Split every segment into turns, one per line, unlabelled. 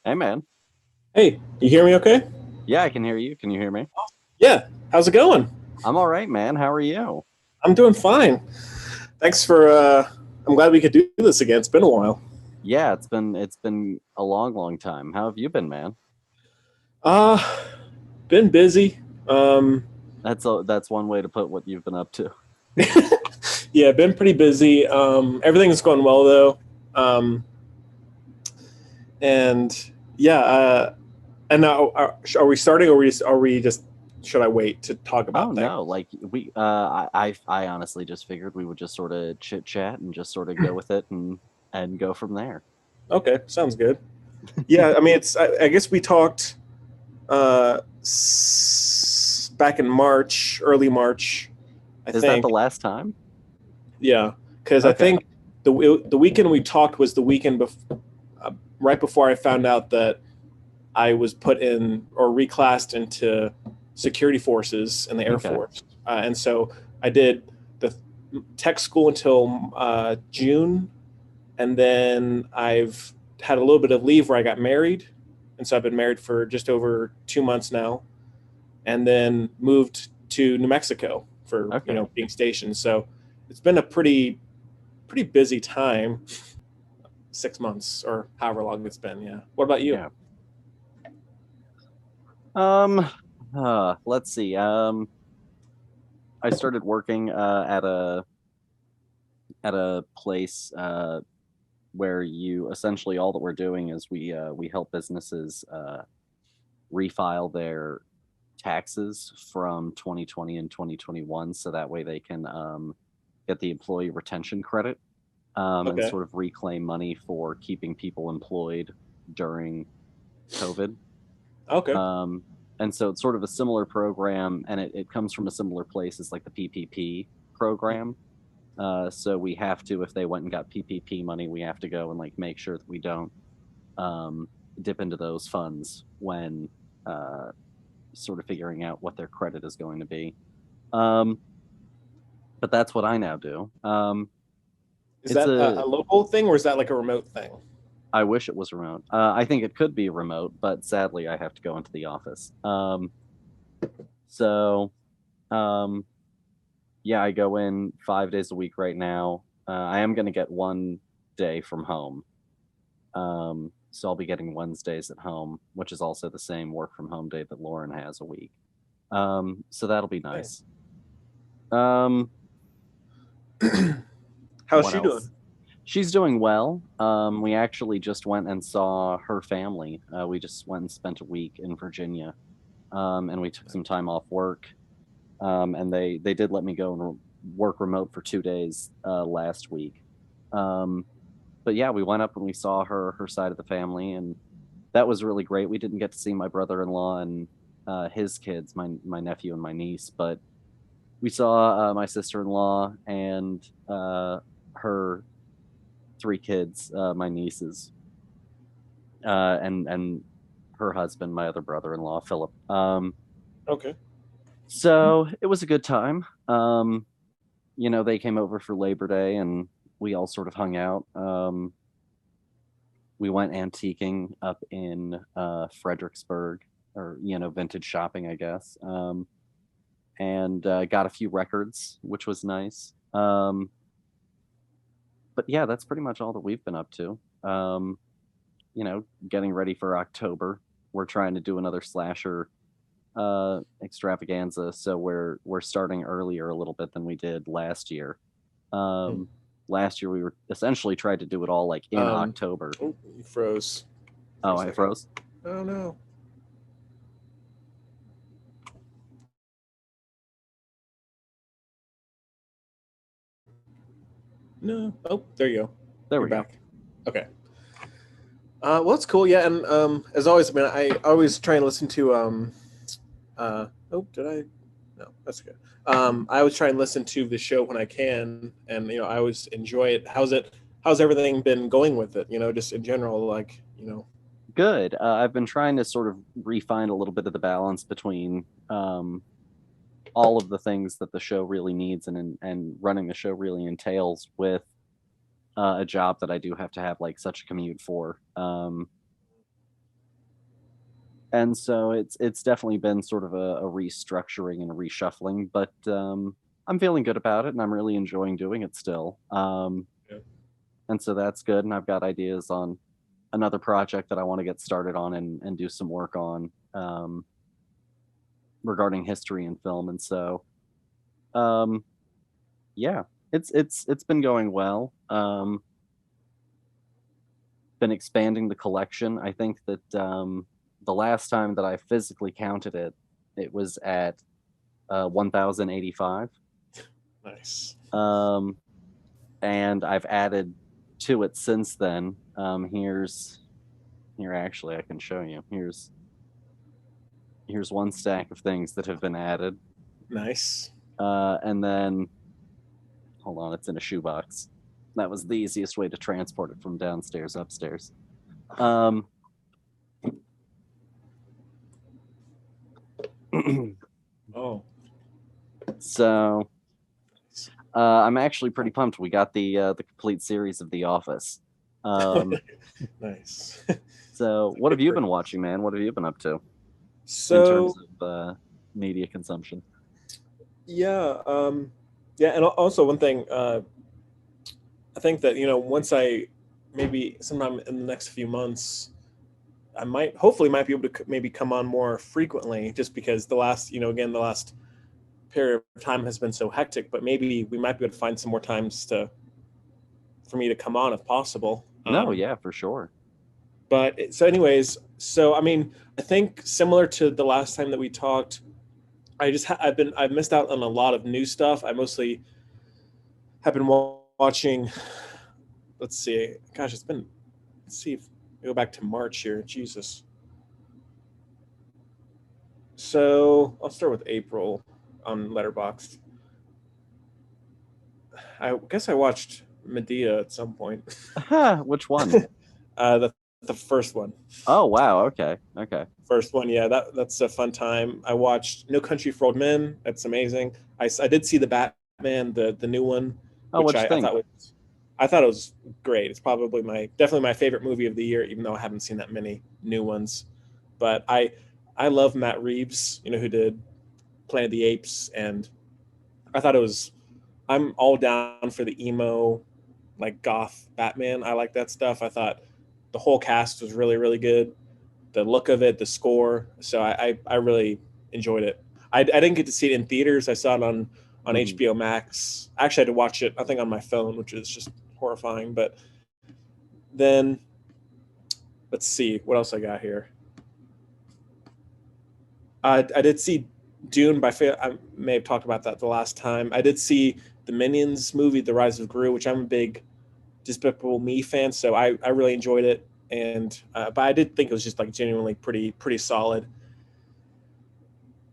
Hey man.
Hey, you hear me okay?
Yeah, I can hear you. Can you hear me?
Yeah. How's it going?
I'm all right, man. How are you?
I'm doing fine. Thanks for I'm glad we could do this again. It's been a while.
Yeah, it's been a long time. How have you been, man?
Uh been busy. Um
That's one way to put what you've been up to.
yeah, been pretty busy. Everything's going well though. And yeah, and now are we starting or are we just should I wait to talk
Oh
about things?
no, like I honestly just figured we would just sort of chit chat and just sort of go with it and go from there.
Okay, sounds good. Yeah, I mean it's I guess we talked back in March, early March, I
Is that the
think.
last time?
Yeah, because I
Okay.
think the weekend we talked was the weekend right before I found out that I was put in or reclassed into security forces in the Air
Okay.
Force, and so I did the tech school until June, and then I've had a little bit of leave where I got married, and so I've been married for just over 2 months now, and then moved to New Mexico for
Okay.
being stationed. So it's been a pretty busy time, 6 months or however long it's been. Yeah. What about you?
Yeah. Um let's see. I started working at a place where you essentially all that we're doing is we help businesses refile their taxes from 2020 and 2021, so that way they can get the employee retention credit and
Okay.
sort of reclaim money for keeping people employed during COVID.
Okay.
Um, and so it's sort of a similar program, and it comes from a similar place as like the PPP program. So we have to, if they went and got PPP money, we have to go and like make sure that we don't um, dip into those funds when uh, sort of figuring out what their credit is going to be. Um, but that's what I now do.
Is
It's
that
a.
a local thing or is that like a remote thing?
I wish it was remote. I think it could be remote, but sadly, I have to go into the office. So, um, yeah, I go in 5 days a week right now. I am going to get one day from home. So I'll be getting Wednesdays at home, which is also the same work from home day that Lauren has a week. So that'll be nice.
Nice.
Um,
How's
what
she doing?
else? She's doing well. We actually just went and saw her family. We just went and spent a week in Virginia, and we took some time off work. And they did let me go and work remote for 2 days last week. Um, but yeah, we went up and we saw her side of the family, and that was really great. We didn't get to see my brother-in-law and his kids, my nephew and my niece, but we saw my sister-in-law and her three kids, my nieces, and her husband, my other brother-in-law, Philip.
Okay.
So it was a good time. They came over for Labor Day and we all sort of hung out. We went antiquing up in Fredericksburg, or vintage shopping, I guess, and got a few records, which was nice. But yeah, that's pretty much all that we've been up to. Getting ready for October. We're trying to do another slasher extravaganza, so we're starting earlier a little bit than we did last year.
Hmm.
Um, Last year we were essentially tried to do it all like in
Um,
October.
oh, you froze for a
Oh, I
second.
froze.
Oh no. No. Oh, there you go.
There
You're
we go.
back. Okay. Well, it's cool. Yeah, and as always, I mean, I always try and listen to oh, did I? No, that's good. I always try and listen to the show when I can, and I always enjoy it. How's everything been going with it? Just in general, like.
Good. I've been trying to sort of refine a little bit of the balance between all of the things that the show really needs and running the show really entails with a job that I do have to have like such a commute for. And so it's definitely been sort of a restructuring and a reshuffling, but I'm feeling good about it, and I'm really enjoying doing it still.
Yeah.
And so that's good. And I've got ideas on another project that I want to get started on and do some work on regarding history and film. And so um, yeah, it's been going well. Been expanding the collection. I think that the last time that I physically counted it, it was at 1,085.
Nice.
Um, and I've added to it since then. Here actually I can show you. Here's one stack of things that have been added.
Nice.
And then hold on, it's in a shoebox. That was the easiest way to transport it from downstairs upstairs. Um,
Oh.
so I'm actually pretty pumped. We got the complete series of The Office. Um,
Nice.
so what have
Good
you
for
been
you.
watching, man? What have you been up to in terms
So
of media consumption?
yeah, yeah, and also one thing, I think that once I maybe sometime in the next few months, I might hopefully might be able to maybe come on more frequently, just because the last again the last period of time has been so hectic. But maybe we might be able to find some more times to for me to come on if possible.
No, yeah, for sure.
So anyways, so I mean, I think similar to the last time that we talked, I've missed out on a lot of new stuff. I mostly have been watching. Let's see, gosh, it's been. Let's see if we go back to March here. Jesus. So I'll start with April on Letterboxd. I guess I watched Medea at some point.
Which one?
The first one.
Oh, wow. Okay. Okay.
First one, yeah, that's a fun time. I watched No Country for Old Men. That's amazing. I did see the Batman, the new one,
Oh,
which
what'd you think?
I thought it was great. It's probably my definitely my favorite movie of the year, even though I haven't seen that many new ones. But I love Matt Reeves, who did Planet of the Apes, and I thought it was. I'm all down for the emo, like goth Batman. I like that stuff. I thought the whole cast was really really good. The look of it, the score. So I really enjoyed it. I didn't get to see it in theaters. I saw it on
Hmm.
HBO Max. Actually, I had to watch it, I think, on my phone, which is just horrifying. But then let's see what else I got here. I did see Dune I may have talked about that the last time. I did see the Minions movie, The Rise of Gru, which I'm a big Despicable Me fan, so I really enjoyed it. And but I did think it was just like genuinely pretty solid.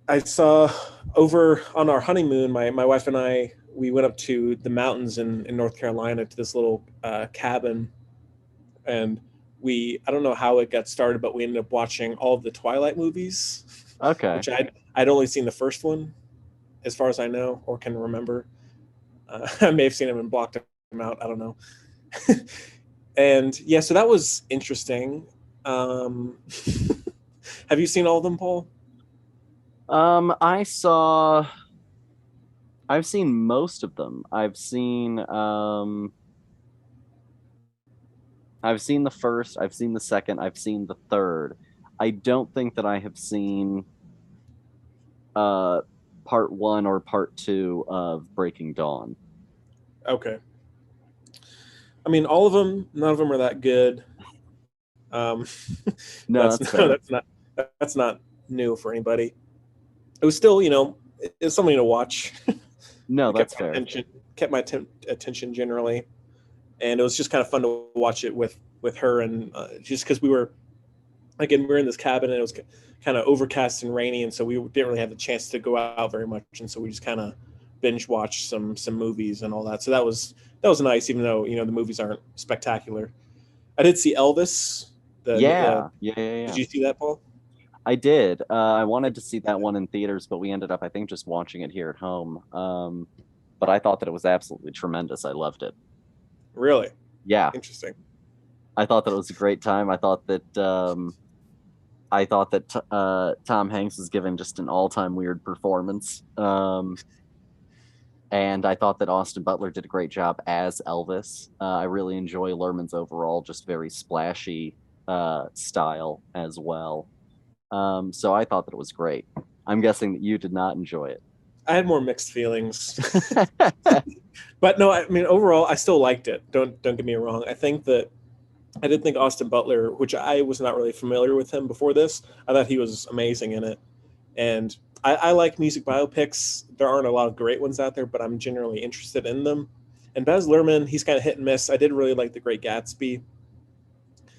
I saw over on our honeymoon, my wife and I, we went up to the mountains in North Carolina to this little cabin, and I don't know how it got started, but we ended up watching all of the Twilight movies,
Okay.
which I'd only seen the first one as far as I know or can remember. I may have seen them and blocked them out. I don't know. And yeah, so that was interesting. Um, have you seen all of them, Paul?
I saw. I've seen most of them. I've seen the first. I've seen the second. I've seen the third. I don't think that I have seen uh part one or part two of Breaking Dawn.
Okay. I mean, all of them. None of them are that good. Um,
No, that's fair.
that's not new for anybody. It was still, it's something to watch.
No,
It
that's fair.
kept my attention generally, and it was just kind of fun to watch it with her, and just because we were in this cabin and it was kind of overcast and rainy, and so we didn't really have the chance to go out very much, and so we just kind of binge watched some movies and all that. So that was nice, even though the movies aren't spectacular. I did see Elvis. The
Yeah, yeah, yeah,
Did
yeah.
you see that, Paul?
I did. I wanted to see that one in theaters, but we ended up, I think, just watching it here at home. But I thought that it was absolutely tremendous. I loved it.
Really
Yeah,
interesting.
I thought that it was a great time. I thought that I thought that Tom Hanks was given just an all-time weird performance. And I thought that Austin Butler did a great job as Elvis. I really enjoy Lerman's overall, just very splashy style as well. So I thought that it was great. I'm guessing that you did not enjoy
I had more mixed feelings,
it.
but no, I mean overall, I still liked it. Don't get me wrong. I think that I did think Austin Butler, which I was not really familiar with him before this, I thought he was amazing in it. And I like music biopics. There aren't a lot of great ones out there, but I'm generally interested in them. And Baz Luhrmann, he's kind of hit and miss. I did really like The Great Gatsby.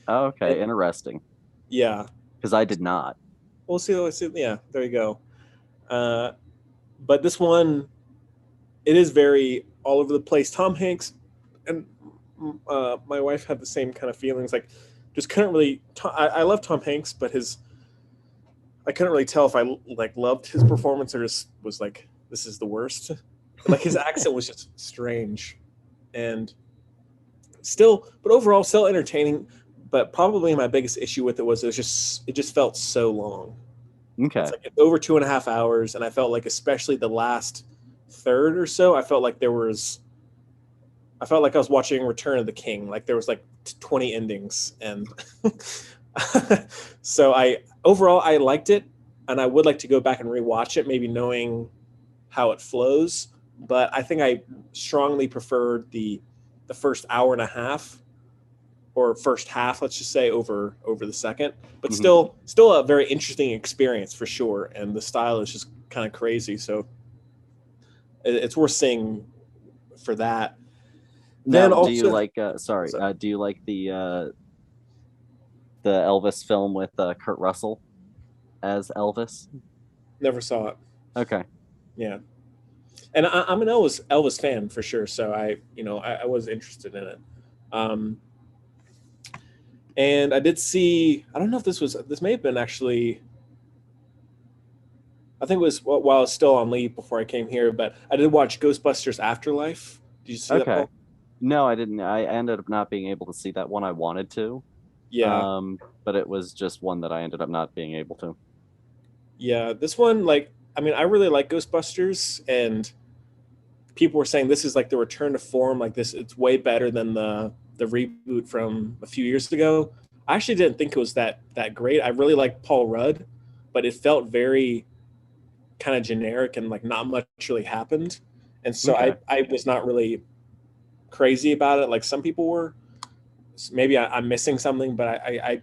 And
Okay, interesting.
yeah,
Because I did not.
we'll see. Let's see. Yeah, there you go. Uh, but this one, it is very all over the place. Tom Hanks and my wife had the same kind of feelings. Like, just couldn't really. I love Tom Hanks, but his I couldn't really tell if I like loved his performance or just was like, this is the worst. Like his accent was just strange, and still, but overall, still entertaining. But probably my biggest issue with it just felt so long. It's
Okay.
like over 2.5 hours, and I felt like especially the last third or so, I felt like I was watching Return of the King. Like there was like 20 endings, and so I overall I liked it, and I would like to go back and rewatch it, maybe knowing how it flows. But I think I strongly preferred the first hour and a half or first half, let's just say, over the second. But
Hmm.
still a very interesting experience for sure, and the style is just kind of crazy. So it's worth seeing for that. Then
Now, do you
also,
like? Sorry, do you like the Elvis film with Kurt Russell as Elvis?
never saw it.
Okay.
Yeah, and I'm an Elvis fan for sure. So I was interested in it. Um, and I did see. I don't know if this may have been actually. I think it was while I was still on leave before I came here, but I did watch Ghostbusters Afterlife. Did you see that,
Okay.
Paul?
No, I didn't. I ended up not being able to see that one. I wanted to,
Yeah,
but it was just one that I ended up not being able to.
yeah. This one, like, I mean, I really like Ghostbusters, and people were saying this is like the return to form. Like this, it's way better than the reboot from a few years ago. I actually didn't think it was that great. I really like Paul Rudd, but it felt very kind of generic and like not much really happened. And so
Okay.
I was not really crazy about it like some people were. Maybe I'm missing something, but I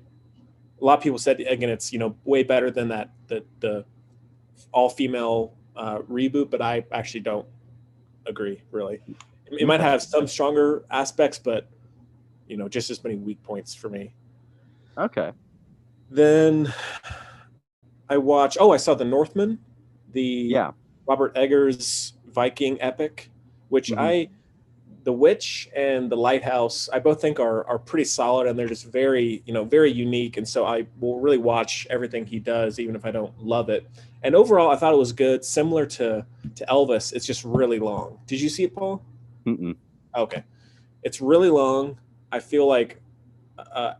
a lot of people said again it's way better than the all female reboot, but I actually don't agree really. It might
Okay.
have some stronger aspects, but just as many weak points for me.
Okay.
Then I saw The Northman, the
Yeah.
Robert Eggers Viking epic, which
Hmm.
The Witch and The Lighthouse, I both think are pretty solid, and they're just very, very unique. And so I will really watch everything he does, even if I don't love it. And overall, I thought it was good. Similar to Elvis, it's just really long. Did you see it, Paul?
Mm-mm.
Okay, it's really long. I feel like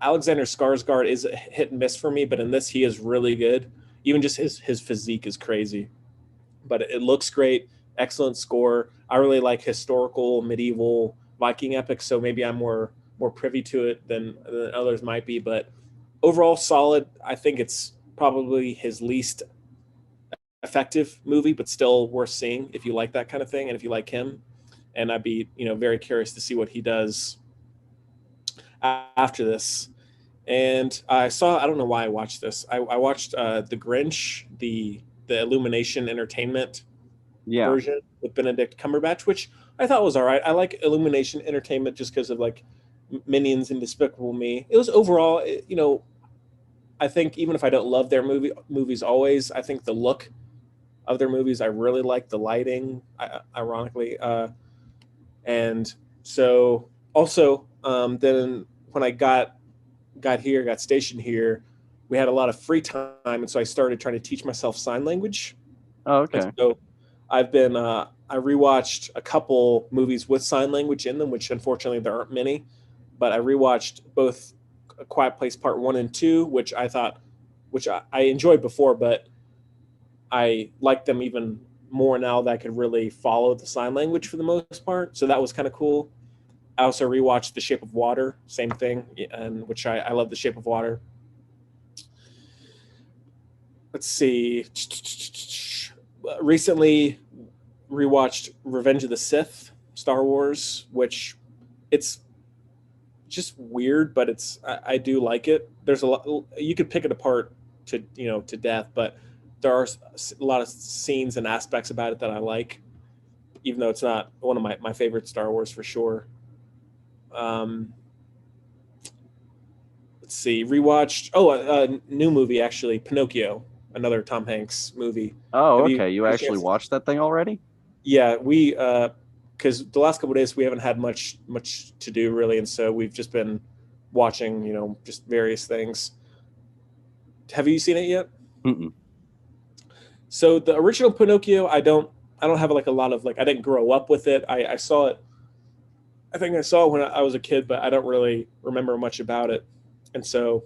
Alexander Skarsgård is a hit and miss for me, but in this, he is really good. Even just his physique is crazy, but it looks great. Excellent score. I really like historical medieval Viking epics, so maybe I'm more privy to it than others might be. But overall, solid. I think it's probably his least effective movie, but still worth seeing if you like that kind of thing and if you like him. And I'd be very curious to see what he does after this. And I don't know why I watched this. I watched The Grinch, the Illumination Entertainment
Yeah.
version with Benedict Cumberbatch, which I thought was all right. I like Illumination Entertainment just because of like Minions and Despicable Me. It was overall, I think even if I don't love their movies always, I think the look of their movies I really like the lighting, ironically, and so also then when I got stationed here, we had a lot of free time, and so I started trying to teach myself sign language.
Oh,
And
okay.
so I rewatched a couple movies with sign language in them, which unfortunately there aren't many. But I rewatched both A Quiet Place Part 1 and 2, which I thought which I enjoyed before, but I like them even more now that I could really follow the sign language for the most part. So that was kind of cool. I also rewatched The Shape of Water, same thing, and which I love The Shape of Water. Let's see. Recently rewatched Revenge of the Sith, Star Wars, which it's just weird, but I do like it. There's a lot you could pick it apart to to death, but there are a lot of scenes and aspects about it that I like, even though it's not one of my favorite Star Wars for sure. Um, let's see, rewatched. Oh, a new movie actually, Pinocchio, another Tom Hanks movie.
Oh,
Have you
okay. You
had a
actually
chance?
watched that thing already?
Yeah, we because the last couple of days we haven't had much to do really, and so we've just been watching, just various things. Have you seen it yet?
Mm-mm.
So the original Pinocchio, I don't have like a lot of like I didn't grow up with it. I saw it. I think I saw it when I was a kid, but I don't really remember much about it. And so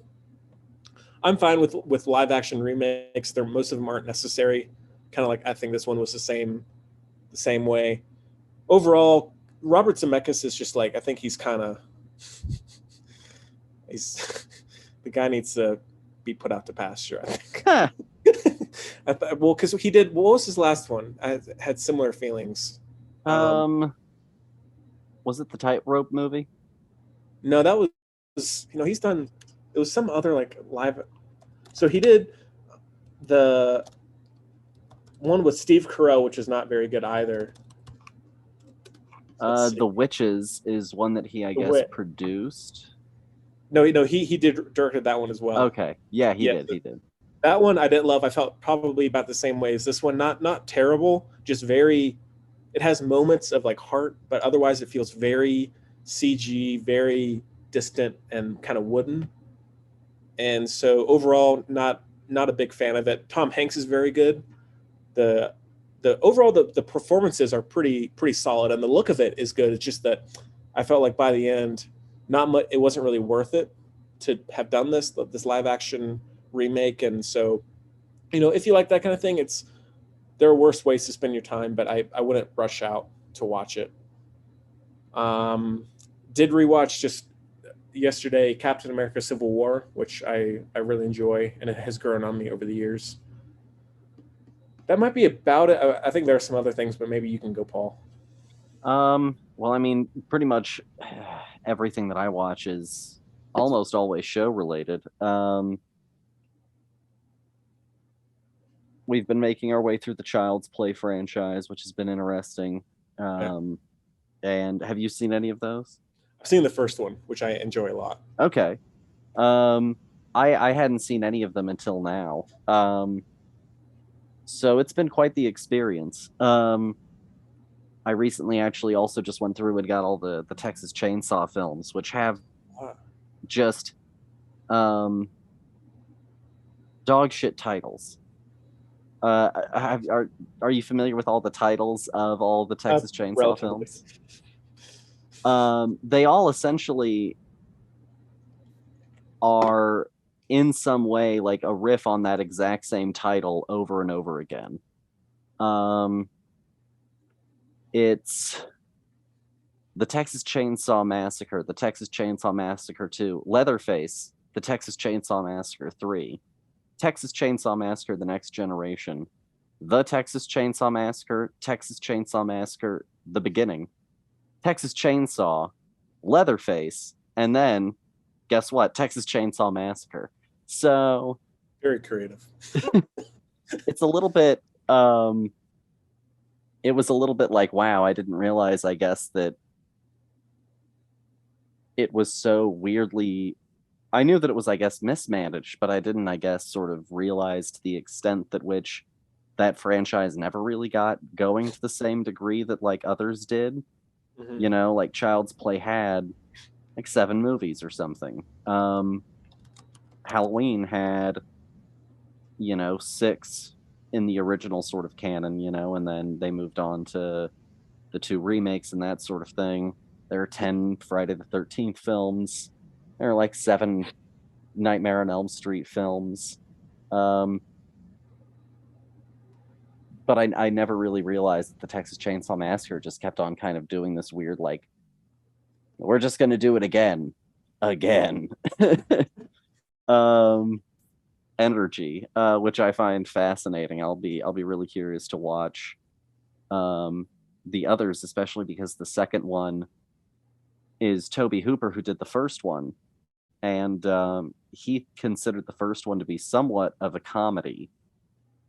I'm fine with live action remakes. They're most of them aren't necessary. Kind of like I think this one was the same way. Overall, Robert Zemeckis is just like I think he's kind of he's the guy needs to be put out to pasture. I think.
Huh.
Well, because he did. What was his last one? I had similar feelings. Um,
Um, was it the Tightrope movie?
no, that was he's done. It was some other like live. So he did the one with Steve Carell, which is not very good either. Let's see.
The Witches is one that he, I
The
guess,
Wit.
produced.
No, he did directed that one as well.
Okay. Yeah, he
Yeah,
did. He did.
that one I didn't love. I felt probably about the same way as this one. Not terrible, just very. It has moments of like heart, but otherwise it feels very CG, very distant and kind of wooden. And so overall, not a big fan of it. Tom Hanks is very good. The the overall the performances are pretty solid, and the look of it is good. It's just that I felt like by the end, not much. It wasn't really worth it to have done this live action remake. And so, if you like that kind of thing, there are worse ways to spend your time, but I wouldn't rush out to watch it. Um, did rewatch just yesterday Captain America: Civil War, which I really enjoy, and it has grown on me over the years. That might be about it. I think there are some other things, but maybe you can go, Paul.
Well, I mean, pretty much everything that I watch is almost always show related. We've been making our way through the Child's Play franchise, which has been interesting.
Yeah,
Um, and have you seen any of those?
I've seen the first one, which I enjoy a lot.
Okay. Um, I hadn't seen any of them until now. So it's been quite the experience. I recently actually also just went through and got all the Texas Chainsaw films, which have
Uh,
just um dog shit titles. Are you familiar with all the titles of all the Texas Chainsaw
Relatively.
films? They all essentially are in some way like a riff on that exact same title over and over again. Um, it's the Texas Chainsaw Massacre, the Texas Chainsaw Massacre 2, Leatherface, the Texas Chainsaw Massacre 3, Texas Chainsaw Massacre: The Next Generation, The Texas Chainsaw Massacre, Texas Chainsaw Massacre: The Beginning, Texas Chainsaw, Leatherface, and then guess what? Texas Chainsaw Massacre. So
Very creative.
it's a little bit it was a little bit like, wow, I didn't realize, I guess, that it was so weirdly. I knew that it was, I guess, mismanaged, but I didn't, I guess, sort of realize to the extent that which that franchise never really got going to the same degree that like others did.
Hmm.
Like Child's Play had like 7 movies or something. Halloween had, 6 in the original sort of canon, and then they moved on to the 2 remakes and that sort of thing. There are 10 Friday the 13th films. There are like 7 Nightmare on Elm Street films. Um, but I never really realized that the Texas Chainsaw Massacre just kept on kind of doing this weird, like, we're just going to do it again, um, energy, which I find fascinating. I'll be really curious to watch um, the others, especially because the second one is Toby Hooper, who did the first one, and he considered the first one to be somewhat of a comedy,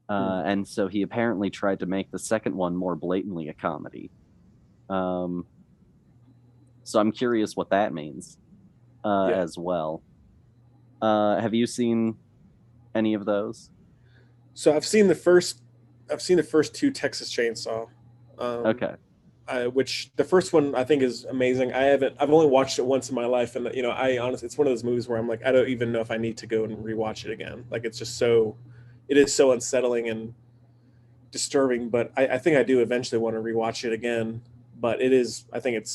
Hmm.
and so he apparently tried to make the second one more blatantly a comedy. Um, so I'm curious what that means
Yeah.
as well. Have you seen any of those?
So I've seen the first two Texas Chainsaw, um,
Okay.
which the first one I think is amazing. I've only watched it once in my life, and I honestly, it's one of those movies where I'm like, I don't even know if I need to go and rewatch it again. Like it's just so, it is so unsettling and disturbing. But I think I do eventually want to rewatch it again. But I think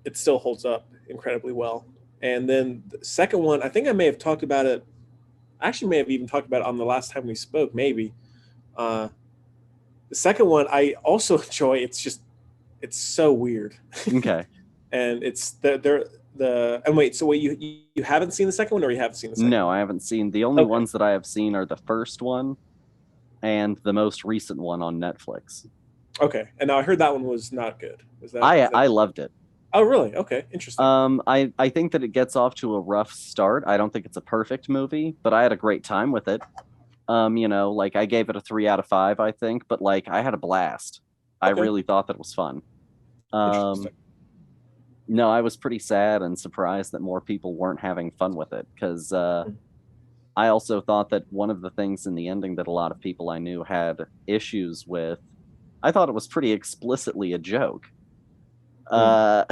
it still holds up incredibly well. And then the second one, I think I may have talked about it. I actually may have even talked about it on the last time we spoke, maybe. Uh, the second one I also enjoy. It's so weird,
Okay.
and it's the and wait. So wait, you haven't seen the second one, or you have seen the second
No,
one?
I haven't seen. The only
Okay,
ones that I have seen are the first one and the most recent one on Netflix.
okay. And now I heard that one was not good.
I
Is that?
I loved it.
Oh, really? Okay, interesting.
I think that it gets off to a rough start. I don't think it's a perfect movie, but I had a great time with it. Like I gave it a 3 out of 5, I think, but like I had a blast. I
Okay,
really thought that was fun. Um,
interesting.
no, I was pretty sad and surprised that more people weren't having fun with it because
Hmm.
I also thought that one of the things in the ending that a lot of people I knew had issues with, I thought it was pretty explicitly a joke.
Hmm.
Uh,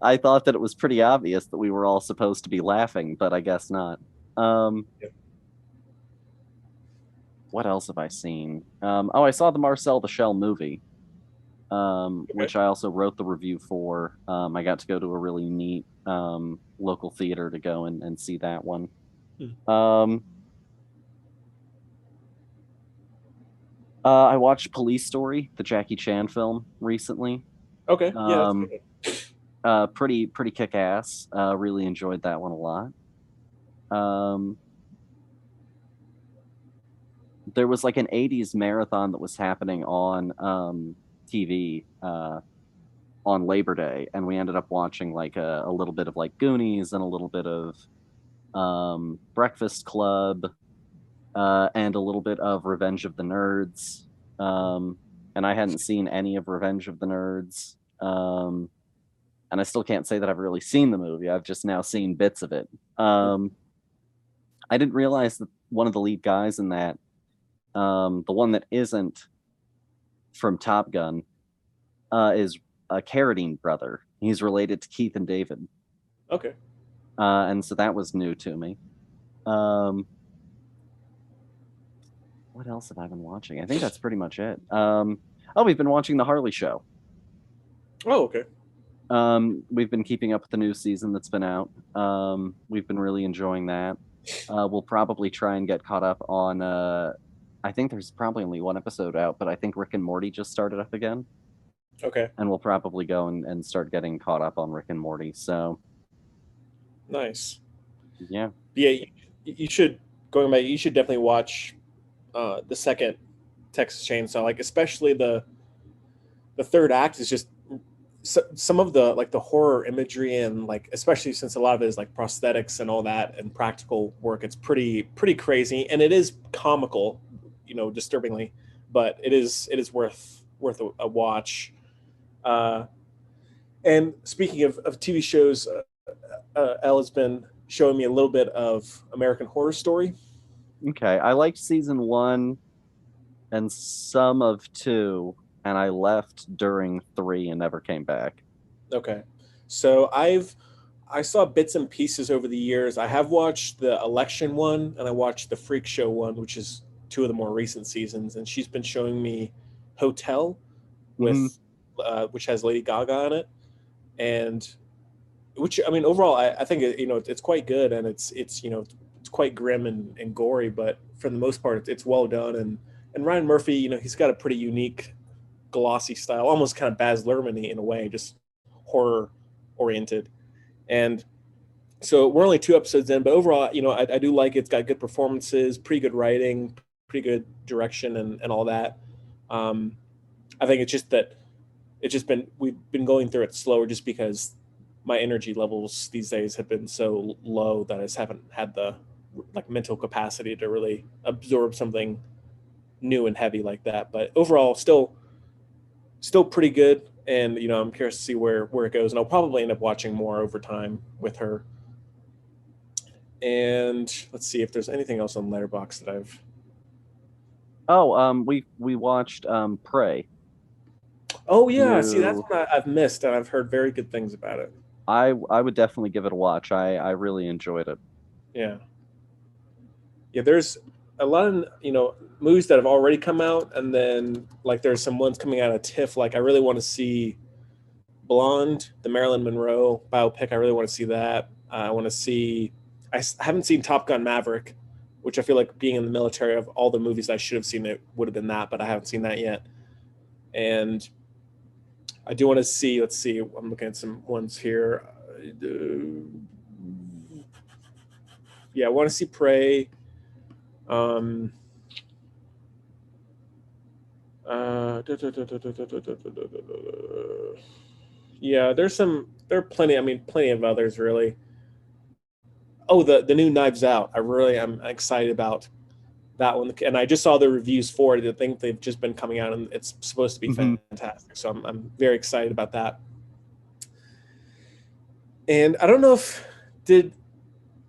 I thought that it was pretty obvious that we were all supposed to be laughing, but I guess not. Um,
Yeah.
what else have I seen? Oh, I saw the Marcel the Shell movie,
Okay.
which I also wrote the review for. I got to go to a really neat local theater to go and see that one.
Hmm.
Um, I watched Police Story, the Jackie Chan film, recently.
Okay. Yeah, that's a good
Um,
one.
pretty kick ass. Really enjoyed that one a lot. Um, there was like an 80s marathon that was happening on TV on Labor Day, and we ended up watching like a little bit of like Goonies and a little bit of Breakfast Club and a little bit of Revenge of the Nerds. Um, and I hadn't seen any of Revenge of the Nerds. And I still can't say that I've really seen the movie. I've just now seen bits of it. Um, I didn't realize that one of the lead guys in that, the one that isn't from Top Gun, is a Carradine brother. He's related to Keith and David,
Okay.
and so that was new to me. Um, what else have I been watching? I think that's pretty much it. Oh, we've been watching the Harley Show.
Oh, okay.
We've been keeping up with the new season that's been out. We've been really enjoying that. We'll probably try and get caught up on. I think there's probably only one episode out, but I think Rick and Morty just started up again,
Okay.
and we'll probably go and start getting caught up on Rick and Morty. So
Nice.
yeah,
Yeah, you should going back. You should definitely watch the second Texas Chainsaw. Like especially the third act is just some of the like the horror imagery, and like especially since a lot of it is like prosthetics and all that and practical work. It's pretty crazy, and it is comical, disturbingly, but it is worth a watch. Uh, and speaking of TV shows, Elle has been showing me a little bit of American Horror Story.
okay. I liked season one and some of two, and I left during three and never came back.
Okay. So I saw bits and pieces over the years. I have watched the election one and I watched the freak show one, which is two of the more recent seasons, and she's been showing me Hotel
Hmm.
with which has Lady Gaga in it, and which I mean overall I think it's quite good, and it's quite grim and gory, but for the most part, it's well done. And Ryan Murphy, he's got a pretty unique, glossy style, almost kind of Baz Luhrmann-y in a way, just horror oriented. And so we're only 2 episodes in, but overall, I do like it. It's got good performances, pretty good writing, pretty good direction, and all that. Um, I think it's just that we've been going through it slower just because my energy levels these days have been so low that I just haven't had the like mental capacity to really absorb something new and heavy like that. But overall, still pretty good. And I'm curious to see where it goes, and I'll probably end up watching more over time with her. And let's see if there's anything else on Letterboxd that I've.
Oh, we watched Prey.
Oh yeah, see that's
You,
one I've missed, and I've heard very good things about it.
I would definitely give it a watch. I really enjoyed it.
Yeah, yeah. There's a lot of movies that have already come out, and then like there's some ones coming out of TIFF. Like I really want to see Blonde, the Marilyn Monroe biopic. I really want to see that. I want to see. I haven't seen Top Gun Maverick, which I feel like being in the military of all the movies I should have seen, it would have been that, but I haven't seen that yet. And I do want to see. Let's see. I'm looking at some ones here. Yeah, I want to see Prey. Um, yeah, there are plenty. I mean, plenty of others really. Oh, the new Knives Out. I really am excited about that one, and I just saw the reviews for it. I think they've just been coming out, and it's supposed to be
Hmm.
fantastic. So I'm very excited about that. And I don't know if did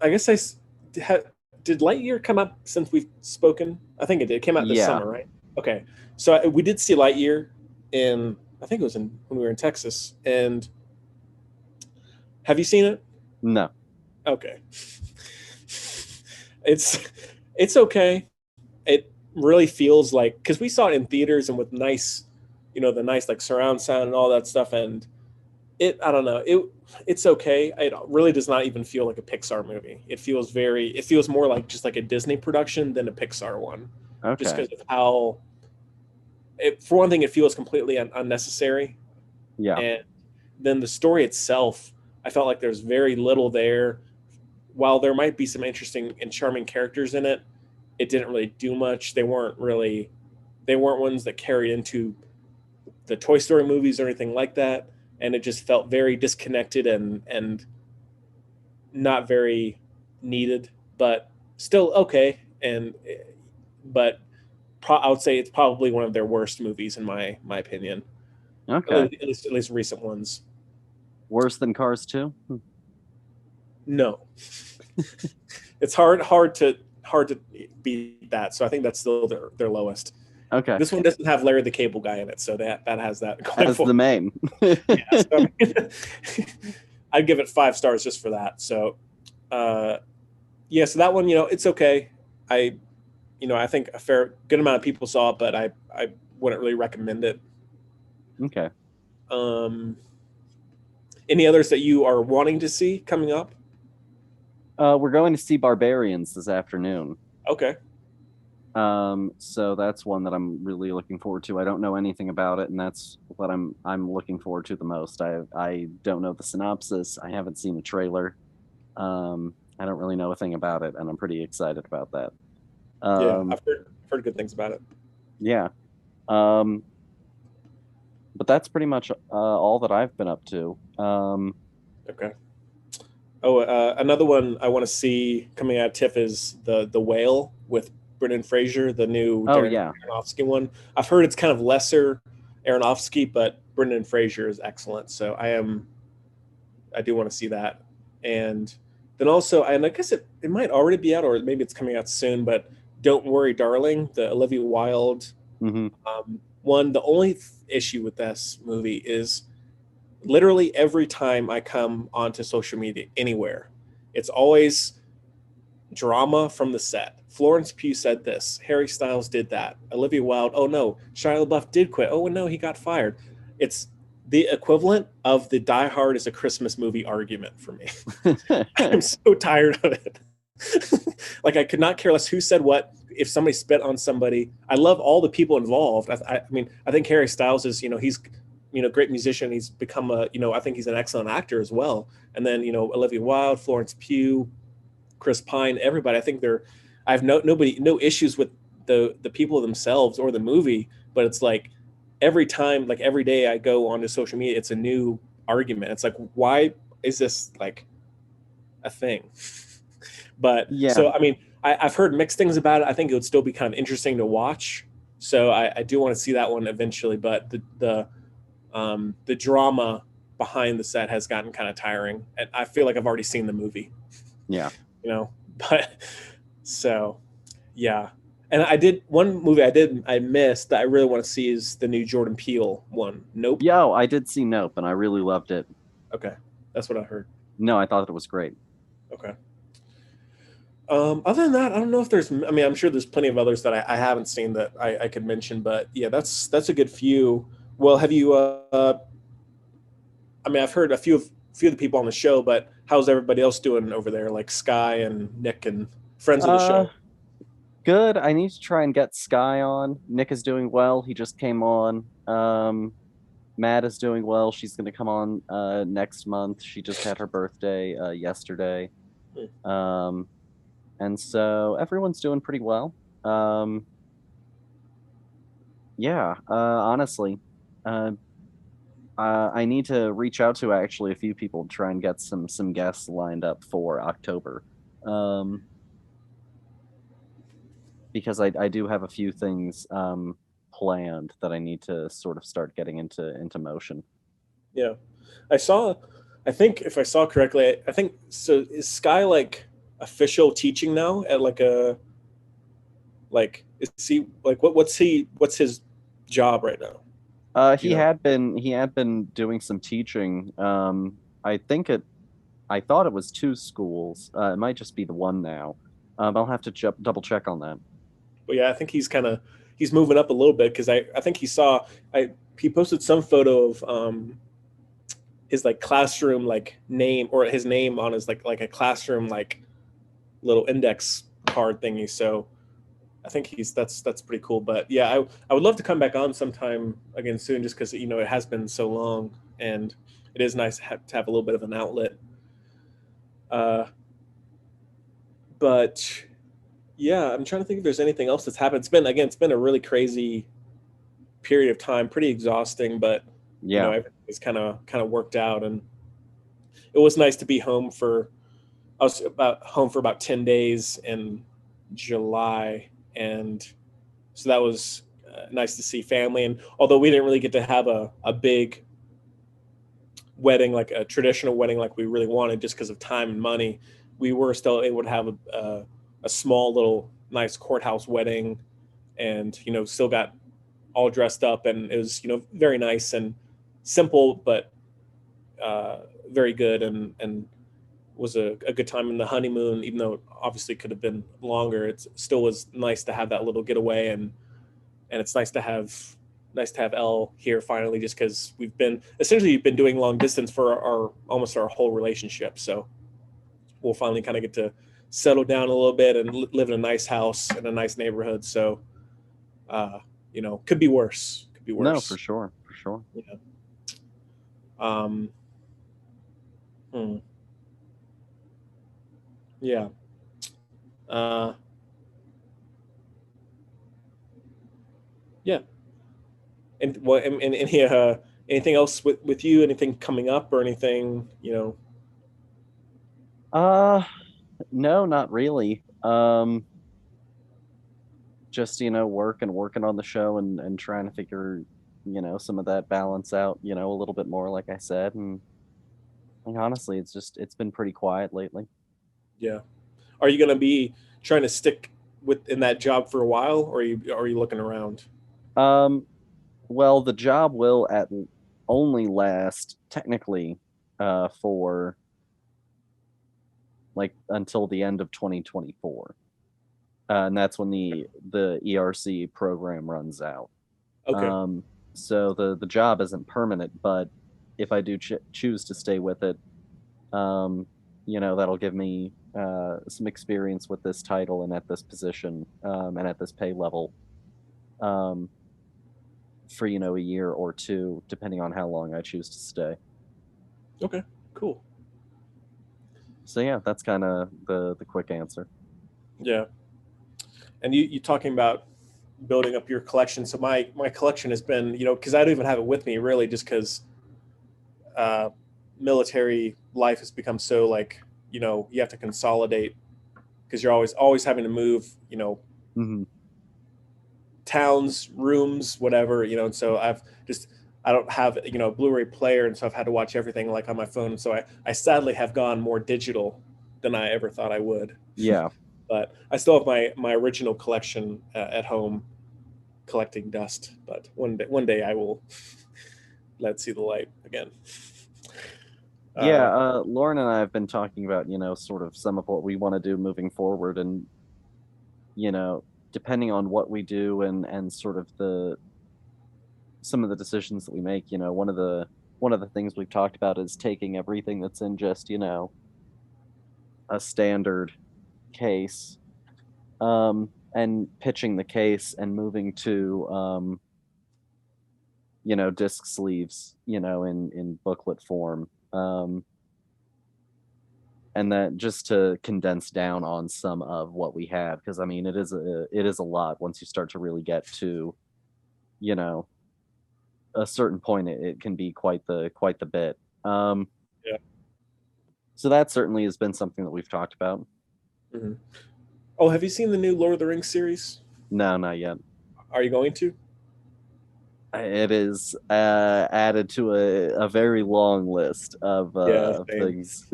I guess did Lightyear come up since we've spoken? I think it did. It came out this
Yeah.
summer, right? Okay, so we did see Lightyear in I think it was in when we were in Texas. And have you seen it?
No.
Okay, it's it's okay. It really feels like because we saw it in theaters and with nice, the nice like surround sound and all that stuff, and I don't know, it's okay. It really does not even feel like a Pixar movie. It feels more like just like a Disney production than a Pixar one, just
Okay.
because of how for one thing it feels completely unnecessary.
Yeah.
And then the story itself, I felt like there's very little there. While there might be some interesting and charming characters in it, it didn't really do much. They weren't ones that carried into the Toy Story movies or anything like that, and it just felt very disconnected and not very needed, but still okay. And but I would say it's probably one of their worst movies in my opinion,
Okay.
at least recent ones.
Worse than Cars 2?
No, it's hard to beat that. So I think that's still their lowest.
Okay.
This one doesn't have Larry the Cable Guy in it, so that has that going
As
for
the main.
it. Yeah, so, I mean, I'd give it 5 stars just for that. So, uh, yeah, so that one, it's okay. I, I think a good amount of people saw it, but I wouldn't really recommend it.
Okay.
Um, any others that you are wanting to see coming up?
We're going to see Barbarians this afternoon.
Okay.
So that's one that I'm really looking forward to. I don't know anything about it, and that's what I'm looking forward to the most. I don't know the synopsis. I haven't seen a trailer. I don't really know a thing about it, and I'm pretty excited about that.
Yeah,
Um,
I've heard good things about it.
yeah. Um, but that's pretty much all that I've been up to.
Okay. Oh, another one I want to see coming out of TIFF is the Whale with Brendan Fraser, the new
Oh
Darren
yeah.
Aronofsky one. I've heard it's kind of lesser Aronofsky, but Brendan Fraser is excellent. So I do want to see that. And then also, and I guess it might already be out, or maybe it's coming out soon. But Don't Worry, Darling, the Olivia Wilde
Hmm.
one. The only issue with this movie is literally every time I come onto social media anywhere, it's always drama from the set. Florence Pugh said this. Harry Styles did that. Olivia Wilde, oh no. Shia LaBeouf did quit. Oh no, he got fired. It's the equivalent of the Die Hard is a Christmas movie argument for me. I'm so tired of it. Like I could not care less who said what. If somebody spit on somebody, I love all the people involved. I mean, I think Harry Styles is, he's, great musician. He's become a, I think he's an excellent actor as well. And then, Olivia Wilde, Florence Pugh, Chris Pine, everybody. I think they're. I have no issues with the people themselves or the movie, but it's like every time, like every day I go onto social media, it's a new argument. It's like, why is this like a thing? But
Yeah,
so I mean, I've heard mixed things about it. I think it would still be kind of interesting to watch. So I do want to see that one eventually. But the drama behind the set has gotten kind of tiring, and I feel like I've already seen the movie.
yeah.
But so yeah. And I did one movie I missed that I really want to see is the new Jordan Peele one. Nope.
Yo, I did see Nope, and I really loved it.
Okay, that's what I heard.
No, I thought it was great.
Okay. Other than that, I don't know if there's. I mean, I'm sure there's plenty of others that I haven't seen that I could mention, but yeah, that's a good few. Well, have you? I mean, I've heard a few of the people on the show, but how's everybody else doing over there? Like Sky and Nick and friends of the
Uh,
show.
Good. I need to try and get Sky on. Nick is doing well. He just came on. Matt is doing well. She's going to come on next month. She just had her birthday yesterday. Um, and so everyone's doing pretty well. Um, yeah, honestly, uh, I need to reach out to actually a few people to try and get some guests lined up for October. Um, because I do have a few things planned that I need to sort of start getting into motion.
Yeah, I saw. I think if I saw correctly, I think so. Is Sky like official teaching now at like a like? Is he like what's his job right now? Do you know?
He had been doing some teaching. I think it I thought it was two schools. It might just be the one now. I'll have to double check on that.
But yeah, I think he's moving up a little bit because I think he posted some photo of his like classroom like name or his name on his like a classroom like little index card thingy. So I think that's pretty cool. But yeah, I would love to come back on sometime again soon, just because it has been so long, and it is nice to have a little bit of an outlet. Uh, but yeah, I'm trying to think if there's anything else that's happened. It's been a really crazy period of time, pretty exhausting, but
Yeah.
everything's kind of worked out, and it was nice to be home for. I was about home for about 10 days in July, and so that was nice to see family. And although we didn't really get to have a big wedding, like a traditional wedding, like we really wanted, just because of time and money, we were still able to have a small little nice courthouse wedding, and still got all dressed up, and it was very nice and simple, but very good, and was a good time in the honeymoon. Even though it obviously could have been longer, it still was nice to have that little getaway, and it's nice to have Elle here finally, just because we've been doing long distance for our almost our whole relationship. So we'll finally kind of get to settle down a little bit and live in a nice house in a nice neighborhood. So could be worse. Could be
No, for
worse.
sure, for sure.
Yeah. Um. hmm, yeah. Uh. Yeah. And what? And any anything else with you? Anything coming up or anything?
Uh, no, not really. Just working on the show and trying to figure some of that balance out a little bit more, like I said. And like, honestly, it's been pretty quiet lately.
Yeah. Are you going to be trying to stick in that job for a while, or are you looking around?
Um, well, the job will at only last technically for like until the end of 2024. And that's when the ERC program runs out.
Okay.
Um, so the job isn't permanent, but if I do choose to stay with it, um, that'll give me some experience with this title and at this position, and at this pay level, um, for a year or two, depending on how long I choose to stay.
Okay, cool.
So yeah, that's kind of the quick answer.
Yeah, and you talking about building up your collection. So my collection has been, because I don't even have it with me really, just because uh, military life has become so like, you have to consolidate because you're always having to move,
Hmm.
towns, rooms, whatever, and so I don't have, a Blu-ray player, and so I've had to watch everything like on my phone. So I sadly have gone more digital than I ever thought I would.
Yeah,
But I still have my original collection at home collecting dust. But one day I will let it see the light again.
yeah.
Uh,
Lauren and I have been talking about sort of some of what we want to do moving forward, and you know, depending on what we do and sort of the some of the decisions that we make, one of the things we've talked about is taking everything that's in just, a standard case, and pitching the case and moving to, disc sleeves, in booklet form. And that just to condense down on some of what we have, because I mean it is a lot once you start to really get to, you know, a certain point, it can be quite the bit. Um,
yeah.
so that certainly has been something that we've talked about.
Hmm. Oh, have you seen the new Lord of the Rings series?
No, not yet.
Are you going to?
It is added to a very long list
Yeah,
of
same,
things.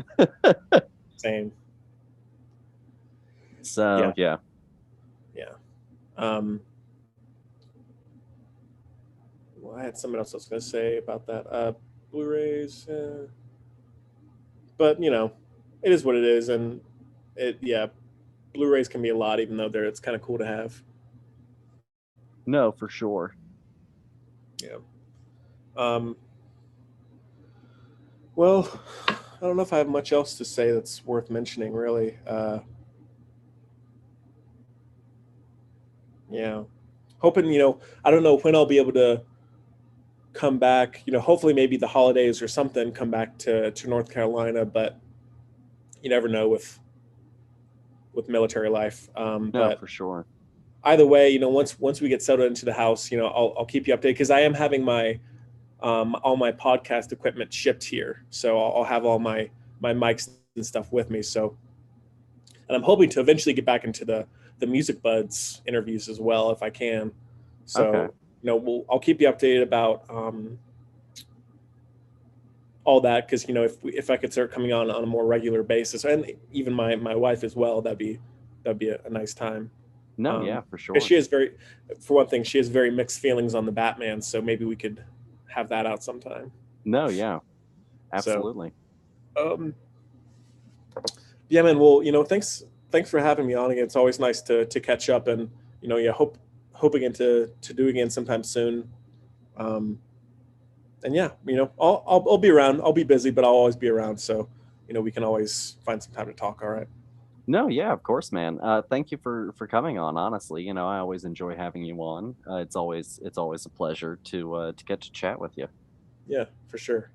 same.
So
Yeah,
yeah.
yeah. Um, well, I had something else I was going to say about that. Blu-rays, but it is what it is, and yeah, Blu-rays can be a lot, even though it's kind of cool to have.
No, for sure.
Yeah. Um, well, I don't know if I have much else to say that's worth mentioning, really. Yeah. Hoping, I don't know when I'll be able to come back. Hopefully maybe the holidays or something, come back to North Carolina, but you never know with military life.
No,
But
for sure.
either way, once we get settled into the house, I'll keep you updated because I am having my all my podcast equipment shipped here, so I'll have all my mics and stuff with me. So, and I'm hoping to eventually get back into the music buds interviews as well if I can.
Okay.
So, I'll keep you updated about all that because if I could start coming on a more regular basis, and even my wife as well, that'd be a nice time.
No,
Um,
yeah, for
because
sure.
she has for one thing, she has very mixed feelings on the Batman, so maybe we could have that out sometime.
No, yeah,
So,
absolutely.
um, yeah, man. Well, thanks for having me on again. It's always nice to catch up, and yeah, hope again to do again sometime soon. Um, and yeah, I'll be around. I'll be busy, but I'll always be around. So, we can always find some time to talk. All right.
No, yeah, of course, man. Thank you for coming on. Honestly, I always enjoy having you on. It's always a pleasure to get to chat with you.
Yeah, for sure.